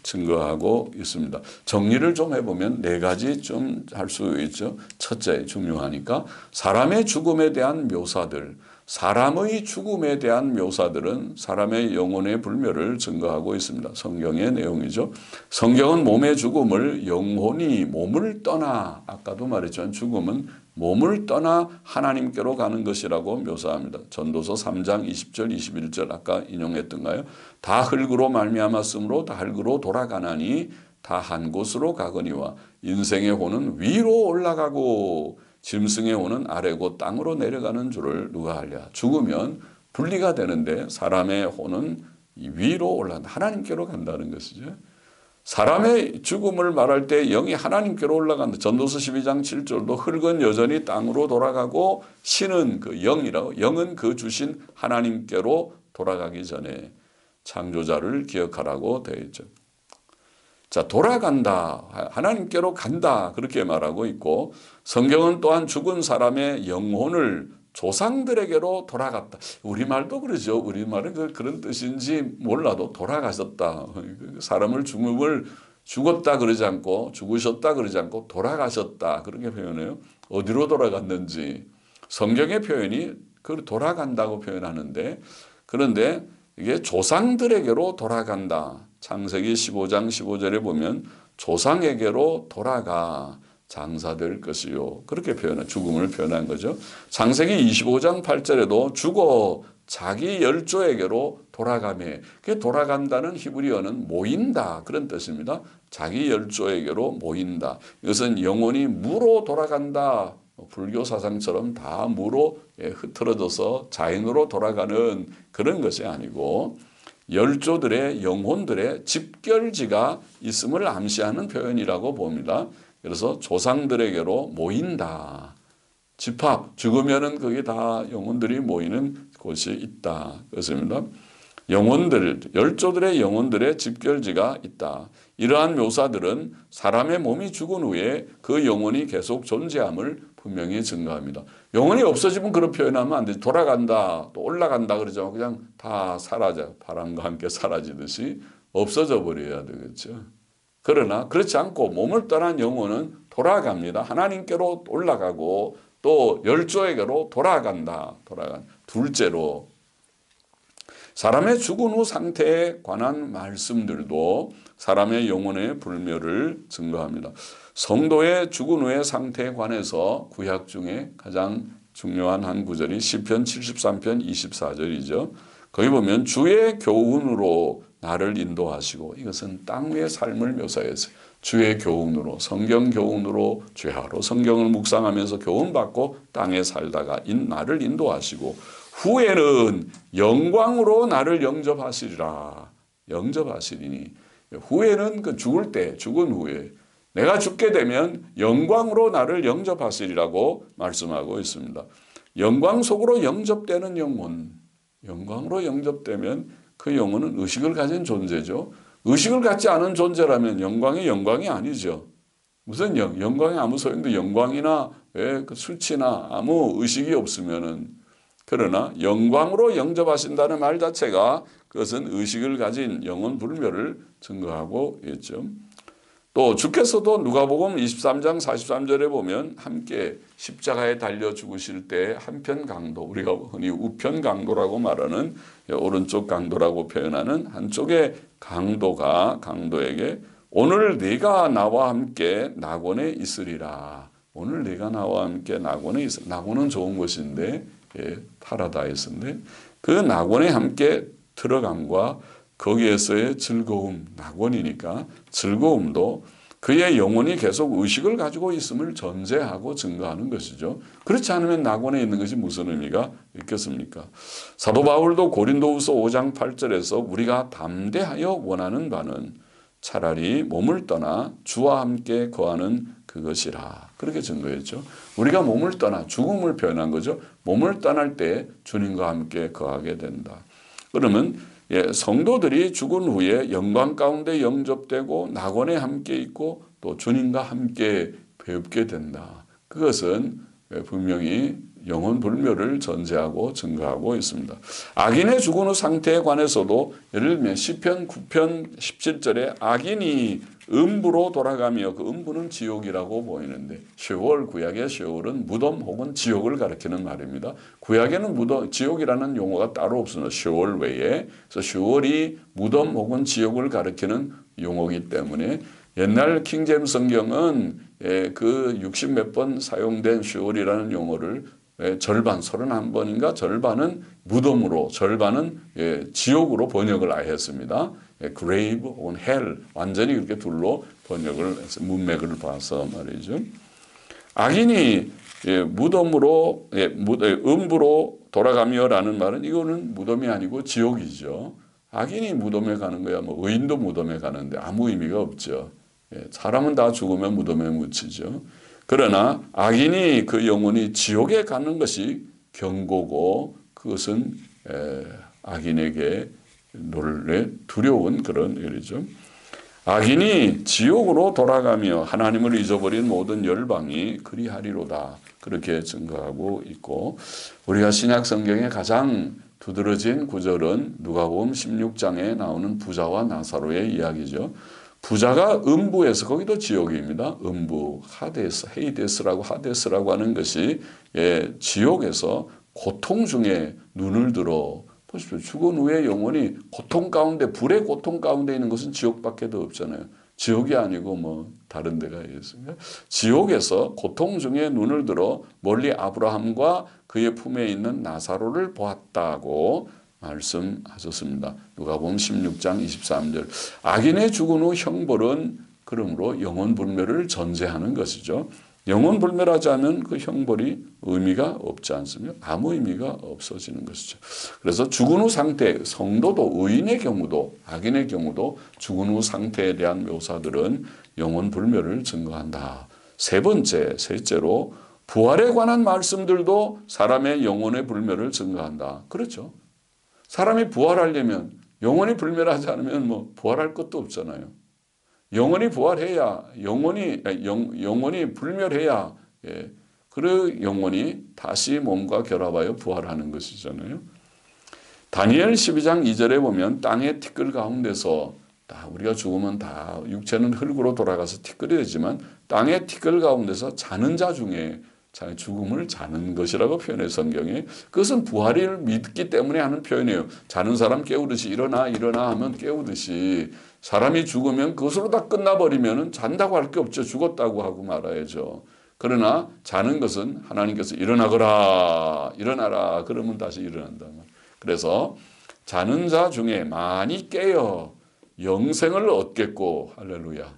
증거하고 있습니다. 정리를 좀 해보면 네 가지 좀 할 수 있죠. 첫째, 중요하니까 사람의 죽음에 대한 묘사들, 사람의 죽음에 대한 묘사들은 사람의 영혼의 불멸을 증거하고 있습니다. 성경의 내용이죠. 성경은 몸의 죽음을 영혼이 몸을 떠나, 아까도 말했지만 죽음은 몸을 떠나 하나님께로 가는 것이라고 묘사합니다. 전도서 3장 20절 21절 아까 인용했던가요? 다 흙으로 말미암았으므로 다 흙으로 돌아가나니 다 한 곳으로 가거니와 인생의 호는 위로 올라가고 짐승의 호는 아래고 땅으로 내려가는 줄을 누가 알랴. 죽으면 분리가 되는데 사람의 호는 위로 올라간다. 하나님께로 간다는 것이죠. 사람의 죽음을 말할 때 영이 하나님께로 올라간다. 전도서 12장 7절도 흙은 여전히 땅으로 돌아가고 신은 그 영이라고, 영은 그 주신 하나님께로 돌아가기 전에 창조자를 기억하라고 되어 있죠. 자, 돌아간다. 하나님께로 간다. 그렇게 말하고 있고, 성경은 또한 죽은 사람의 영혼을 조상들에게로 돌아갔다. 우리말도 그러죠. 우리말은 그런 뜻인지 몰라도 돌아가셨다. 사람을 죽었다 그러지 않고 죽으셨다 그러지 않고 돌아가셨다 그렇게 표현해요. 어디로 돌아갔는지 성경의 표현이 그 돌아간다고 표현하는데 그런데 이게 조상들에게로 돌아간다. 창세기 15장 15절에 보면 조상에게로 돌아가 장사될 것이요. 그렇게 죽음을 표현한 거죠. 창세기 25장 8절에도 죽어 자기 열조에게로 돌아가매. 그게 돌아간다는 히브리어는 모인다 그런 뜻입니다. 자기 열조에게로 모인다. 이것은 영혼이 무로 돌아간다. 불교 사상처럼 다 무로 흐트러져서 자연으로 돌아가는 그런 것이 아니고 열조들의 영혼들의 집결지가 있음을 암시하는 표현이라고 봅니다. 그래서 조상들에게로 모인다. 집합, 죽으면은 그게 다 영혼들이 모이는 곳이 있다. 그렇습니다. 영혼들, 열조들의 영혼들의 집결지가 있다. 이러한 묘사들은 사람의 몸이 죽은 후에 그 영혼이 계속 존재함을 분명히 증거합니다. 영혼이 없어지면 그런 표현하면 안 되지. 돌아간다, 또 올라간다 그러죠. 그냥 다 사라져. 바람과 함께 사라지듯이 없어져 버려야 되겠죠. 그러나 그렇지 않고 몸을 떠난 영혼은 돌아갑니다. 하나님께로 올라가고 또 열조에게로 돌아간다. 둘째로 사람의 죽은 후 상태에 관한 말씀들도 사람의 영혼의 불멸을 증거합니다. 성도의 죽은 후의 상태에 관해서 구약 중에 가장 중요한 한 구절이 시편 73편 24절이죠. 거기 보면 주의 교훈으로 나를 인도하시고 이것은 땅 위의 삶을 묘사했어요. 주의 교훈으로 성경 교훈으로 죄하로 성경을 묵상하면서 교훈받고 땅에 살다가 나를 인도하시고 후에는 영광으로 나를 영접하시리라. 영접하시리니 후에는 그 죽을 때 죽은 후에 내가 죽게 되면 영광으로 나를 영접하시리라고 말씀하고 있습니다. 영광 속으로 영접되는 영혼 영광으로 영접되면 그 영혼은 의식을 가진 존재죠. 의식을 갖지 않은 존재라면 영광이 아니죠. 무슨 영광이 아무 소용도 영광이나 그 수치나 아무 의식이 없으면은 그러나 영광으로 영접하신다는 말 자체가 그것은 의식을 가진 영혼 불멸을 증거하고 있죠. 또 주께서도 누가복음 23장 43절에 보면 함께 십자가에 달려 죽으실 때 한편 강도 우리가 흔히 우편 강도라고 말하는 오른쪽 강도라고 표현하는 한쪽의 강도에게 오늘 네가 나와 함께 낙원에 있으리라. 오늘 네가 나와 함께 낙원에 있으리라. 낙원은 좋은 것인데 파라다이스인데 그 낙원에 함께 들어감과 거기에서의 즐거움, 낙원이니까 즐거움도 그의 영혼이 계속 의식을 가지고 있음을 전제하고 증거하는 것이죠. 그렇지 않으면 낙원에 있는 것이 무슨 의미가 있겠습니까? 사도 바울도 고린도후서 5장 8절에서 우리가 담대하여 원하는 바는 차라리 몸을 떠나 주와 함께 거하는 그것이라. 그렇게 증거했죠. 우리가 몸을 떠나 죽음을 표현한 거죠. 몸을 떠날 때 주님과 함께 거하게 된다. 그러면 성도들이 죽은 후에 영광 가운데 영접되고 낙원에 함께 있고 또 주님과 함께 배웁게 된다. 그것은 분명히 영혼 불멸을 전제하고 증거하고 있습니다. 악인의 죽은 후 상태에 관해서도 예를 들면 시편 9편 17절에 악인이 음부로 돌아가며 그 음부는 지옥이라고 보이는데 쉐올 구약의 쉐올은 무덤 혹은 지옥을 가리키는 말입니다. 구약에는 무덤 지옥이라는 용어가 따로 없습니다. 쉐올 외에. 그래서 쉐올이 무덤 혹은 지옥을 가리키는 용어이기 때문에 옛날 킹제임스 성경은 그 60 몇 번 사용된 쉐올이라는 용어를 절반 31번인가 절반은 무덤으로 절반은 지옥으로 번역을 아예 했습니다. grave 혹은 hell 완전히 그렇게 둘로 번역을 해서 문맥을 봐서 말이죠. 악인이 무덤으로 음부로 돌아가며라는 말은 이거는 무덤이 아니고 지옥이죠. 악인이 무덤에 가는 거야 뭐 의인도 무덤에 가는데 아무 의미가 없죠. 사람은 다 죽으면 무덤에 묻히죠. 그러나 악인이 그 영혼이 지옥에 가는 것이 경고고 그것은 악인에게 놀래 두려운 그런 일이죠. 악인이 지옥으로 돌아가며 하나님을 잊어버린 모든 열방이 그리하리로다. 그렇게 증거하고 있고 우리가 신약 성경에 가장 두드러진 구절은 누가복음 16장에 나오는 부자와 나사로의 이야기죠. 부자가 음부에서, 거기도 지옥입니다. 음부, 하데스, 헤이데스라고 하데스라고 하는 것이 지옥에서 고통 중에 눈을 들어 보십시오. 죽은 후에 영혼이 고통 가운데, 불의 고통 가운데 있는 것은 지옥밖에도 없잖아요. 지옥이 아니고 뭐 다른 데가 있습니까? 지옥에서 고통 중에 눈을 들어 멀리 아브라함과 그의 품에 있는 나사로를 보았다고 말씀하셨습니다. 누가복음 16장 23절. 악인의 죽은 후 형벌은 그러므로 영혼불멸을 전제하는 것이죠. 영혼불멸하지 않으면 그 형벌이 의미가 없지 않습니까? 아무 의미가 없어지는 것이죠. 그래서 죽은 후 상태, 성도도 의인의 경우도 악인의 경우도 죽은 후 상태에 대한 묘사들은 영혼불멸을 증거한다. 셋째로 부활에 관한 말씀들도 사람의 영혼의 불멸을 증거한다. 그렇죠. 사람이 부활하려면 영혼이 불멸하지 않으면 뭐 부활할 것도 없잖아요. 영혼이 부활해야, 영혼이 불멸해야, 그 영혼이 다시 몸과 결합하여 부활하는 것이잖아요. 다니엘 12장 2절에 보면 땅의 티끌 가운데서, 우리가 죽으면 다 육체는 흙으로 돌아가서 티끌이 되지만 땅의 티끌 가운데서 자는 자 중에 죽음을 자는 것이라고 표현해요, 성경에. 그것은 부활을 믿기 때문에 하는 표현이에요. 자는 사람 깨우듯이 일어나 하면 깨우듯이, 사람이 죽으면 그것으로 다 끝나버리면 잔다고 할 게 없죠. 죽었다고 하고 말아야죠. 그러나 자는 것은 하나님께서 일어나라 그러면 다시 일어난다. 그래서 자는 자 중에 많이 깨어 영생을 얻겠고, 할렐루야,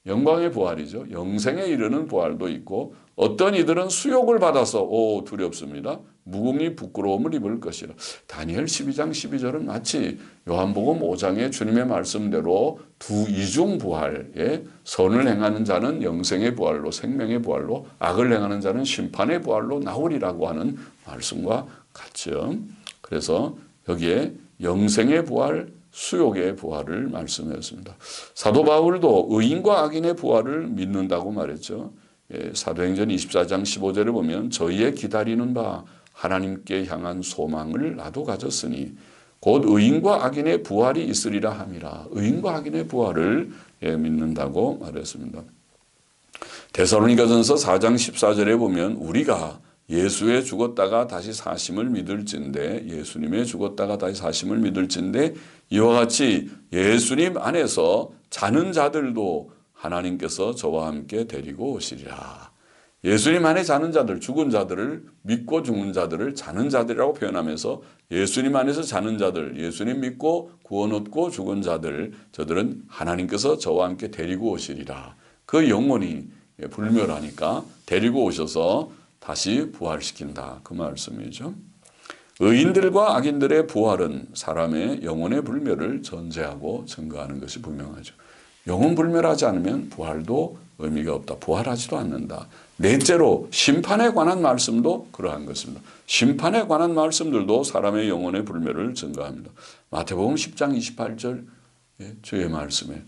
영광의 부활이죠. 영생에 이르는 부활도 있고, 어떤 이들은 수욕을 받아서 두렵습니다. 무궁히 부끄러움을 입을 것이라. 다니엘 12장 12절은 마치 요한복음 5장의 주님의 말씀대로 이중 부활, 선을 행하는 자는 영생의 부활로, 생명의 부활로, 악을 행하는 자는 심판의 부활로 나오리라고 하는 말씀과 같죠. 그래서 여기에 영생의 부활, 수욕의 부활을 말씀하였습니다. 사도 바울도 의인과 악인의 부활을 믿는다고 말했죠. 사도행전 24장 15절에 보면 저희의 기다리는 바 하나님께 향한 소망을 나도 가졌으니 곧 의인과 악인의 부활이 있으리라 함이라. 의인과 악인의 부활을 믿는다고 말했습니다. 데살로니가전서 4장 14절에 보면 우리가 예수의 죽었다가 다시 사심을 믿을진데, 예수님의 죽었다가 다시 사심을 믿을진데 이와 같이 예수님 안에서 자는 자들도 하나님께서 저와 함께 데리고 오시리라. 예수님 안에 자는 자들, 죽은 자들을, 믿고 죽은 자들을 자는 자들이라고 표현하면서 예수님 안에서 자는 자들, 예수님 믿고 구원 얻고 죽은 자들, 저들은 하나님께서 저와 함께 데리고 오시리라. 그 영혼이 불멸하니까 데리고 오셔서 다시 부활시킨다. 그 말씀이죠. 의인들과 악인들의 부활은 사람의 영혼의 불멸을 전제하고 증거하는 것이 분명하죠. 영혼 불멸하지 않으면 부활도 의미가 없다. 부활하지도 않는다. 넷째로 심판에 관한 말씀도 그러한 것입니다. 심판에 관한 말씀들도 사람의 영혼의 불멸을 증거합니다. 마태복음 10장 28절 주의 말씀에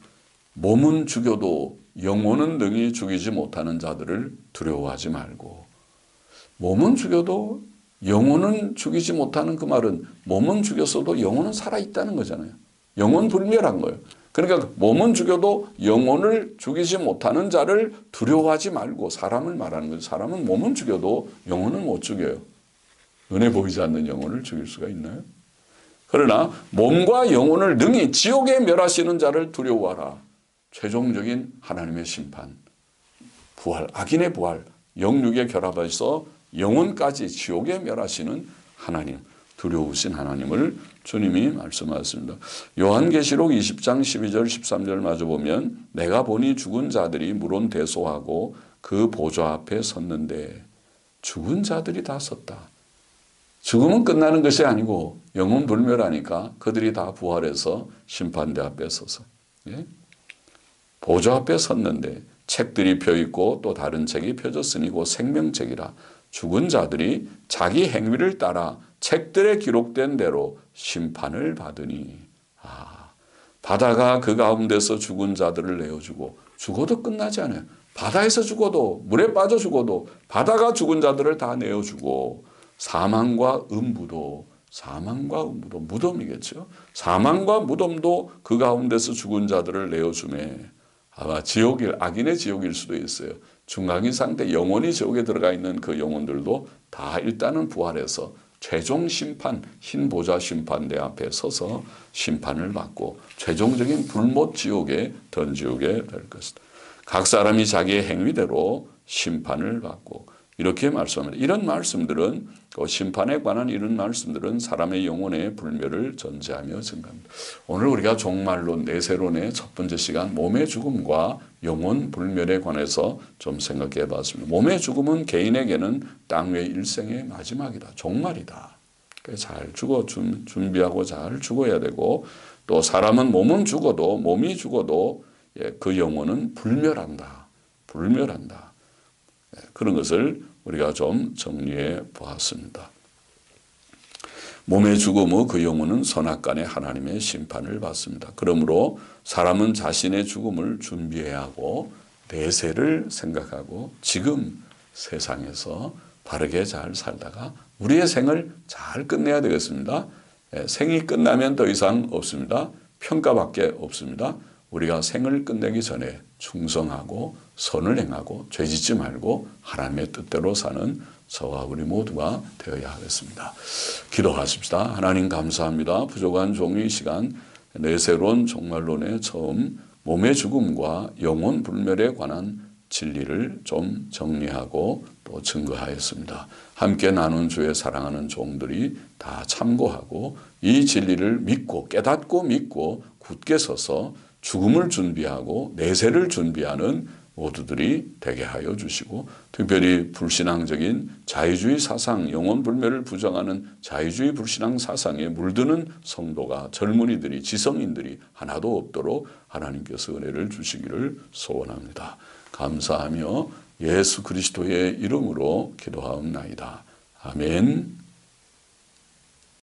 몸은 죽여도 영혼은 능히 죽이지 못하는 자들을 두려워하지 말고, 몸은 죽여도 영혼은 죽이지 못하는 그 말은 몸은 죽였어도 영혼은 살아있다는 거잖아요. 영혼 불멸한 거예요. 그러니까 몸은 죽여도 영혼을 죽이지 못하는 자를 두려워하지 말고, 사람을 말하는 거죠. 사람은 몸은 죽여도 영혼은 못 죽여요. 눈에 보이지 않는 영혼을 죽일 수가 있나요? 그러나 몸과 영혼을 능히 지옥에 멸하시는 자를 두려워하라. 최종적인 하나님의 심판, 부활, 악인의 부활, 영육에 결합해서 영혼까지 지옥에 멸하시는 하나님, 두려우신 하나님을 주님이 말씀하셨습니다. 요한계시록 20장 12절 13절 마저 보면 내가 보니 죽은 자들이 물론 대소하고 그 보좌 앞에 섰는데, 죽은 자들이 다 섰다. 죽음은 끝나는 것이 아니고 영혼 불멸하니까 그들이 다 부활해서 심판대 앞에 서서 보좌 앞에 섰는데 책들이 펴있고 또 다른 책이 펴졌으니 곧 생명책이라. 죽은 자들이 자기 행위를 따라 책들에 기록된 대로 심판을 받으니, 바다가 그 가운데서 죽은 자들을 내어주고, 죽어도 끝나지 않아요. 바다에서 죽어도, 물에 빠져 죽어도 바다가 죽은 자들을 다 내어주고, 사망과 음부도, 무덤이겠죠. 사망과 무덤도 그 가운데서 죽은 자들을 내어주매 아마 지옥일, 악인의 지옥일 수도 있어요. 중간기 상태 영혼이 지옥에 들어가 있는 그 영혼들도 다 일단은 부활해서 최종 심판, 흰 보좌 심판대 앞에 서서 심판을 받고 최종적인 불못 지옥에 던지게 될 것이다. 각 사람이 자기의 행위대로 심판을 받고 이렇게 말씀합니다. 이런 말씀들은 심판에 관한 이런 말씀들은 사람의 영혼의 불멸을 전제하며 증가합니다. 오늘 우리가 종말론 내세론의 첫 번째 시간 몸의 죽음과 영혼 불멸에 관해서 좀 생각해 봤습니다. 몸의 죽음은 개인에게는 땅 위의 일생의 마지막이다. 종말이다. 잘 준비하고 잘 죽어야 되고 또 사람은 몸이 죽어도 그 영혼은 불멸한다. 불멸한다. 그런 것을 우리가 좀 정리해 보았습니다. 몸의 죽음 후 그 영혼은 선악간에 하나님의 심판을 받습니다. 그러므로 사람은 자신의 죽음을 준비해야 하고 내세를 생각하고 지금 세상에서 바르게 잘 살다가 우리의 생을 잘 끝내야 되겠습니다. 생이 끝나면 더 이상 없습니다. 평가밖에 없습니다. 우리가 생을 끝내기 전에 충성하고 선을 행하고 죄짓지 말고 하나님의 뜻대로 사는 저와 우리 모두가 되어야 하겠습니다. 기도하십시다. 하나님 감사합니다. 부족한 종의 시간 내세론 종말론의 처음 몸의 죽음과 영혼 불멸에 관한 진리를 좀 정리하고 또 증거하였습니다. 함께 나눈 주의 사랑하는 종들이 다 참고하고 이 진리를 믿고 깨닫고 믿고 굳게 서서 죽음을 준비하고 내세를 준비하는 모두들이 되게 하여 주시고 특별히 불신앙적인 자유주의 사상, 영혼 불멸을 부정하는 자유주의 불신앙 사상에 물드는 성도가 젊은이들이 지성인들이 하나도 없도록 하나님께서 은혜를 주시기를 소원합니다. 감사하며 예수 그리스도의 이름으로 기도하옵나이다. 아멘.